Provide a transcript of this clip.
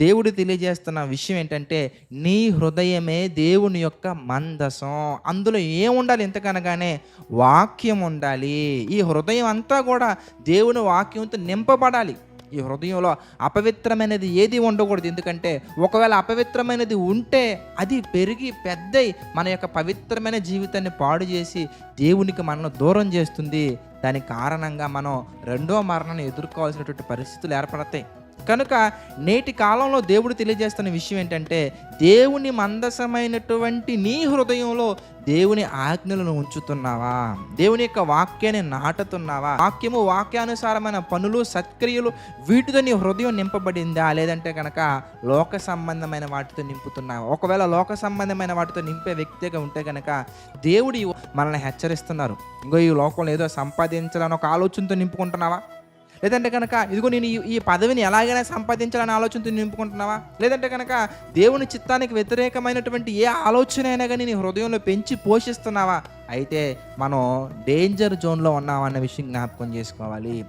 దేవుడు తెలియజేస్తున్న విషయం ఏంటంటే, నీ హృదయమే దేవుని యొక్క మందసం. అందులో ఏముండాలి ఎంతకనగానే వాక్యం ఉండాలి. ఈ హృదయం అంతా కూడా దేవుని వాక్యంతో నింపబడాలి. ఈ హృదయంలో అపవిత్రమైనది ఏది ఉండకూడదు. ఎందుకంటే ఒకవేళ అపవిత్రమైనది ఉంటే అది పెరిగి పెద్దయి మన యొక్క పవిత్రమైన జీవితాన్ని పాడు చేసి దేవునికి మనల్ని దూరం చేస్తుంది. దాని కారణంగా మనం రెండో మరణాన్ని ఎదుర్కోవాల్సినటువంటి పరిస్థితులు ఏర్పడతాయి. కనుక నేటి కాలంలో దేవుడు తెలియజేస్తున్న విషయం ఏంటంటే, దేవుని మందసమైనటువంటి నీ హృదయంలో దేవుని ఆజ్ఞలను ఉంచుతున్నావా? దేవుని యొక్క వాక్యాన్ని నాటుతున్నావా? వాక్యానుసారమైన పనులు, సత్క్రియలు వీటితో నీ హృదయం నింపబడిందా? లేదంటే కనుక లోక సంబంధమైన వాటితో నింపుతున్నావా? ఒకవేళ లోక సంబంధమైన వాటితో నింపే వ్యక్తిగా ఉంటే కనుక దేవుడు మనల్ని హెచ్చరిస్తున్నారు. ఇంకో ఈ లోకంలో ఏదో సంపాదించాలని ఒక ఆలోచనతో నింపుకుంటున్నావా? లేదంటే కనుక ఇదిగో నేను ఈ పదవిని ఎలాగైనా సంపాదించాలని ఆలోచనతో నింపుకుంటున్నావా? లేదంటే కనుక దేవుని చిత్తానికి వ్యతిరేకమైనటువంటి ఏ ఆలోచన అయినా కానీ నీ హృదయంలో పెంచి పోషిస్తున్నావా? అయితే మనం డేంజర్ జోన్లో ఉన్నామన్న విషయం జ్ఞాపకం చేసుకోవాలి.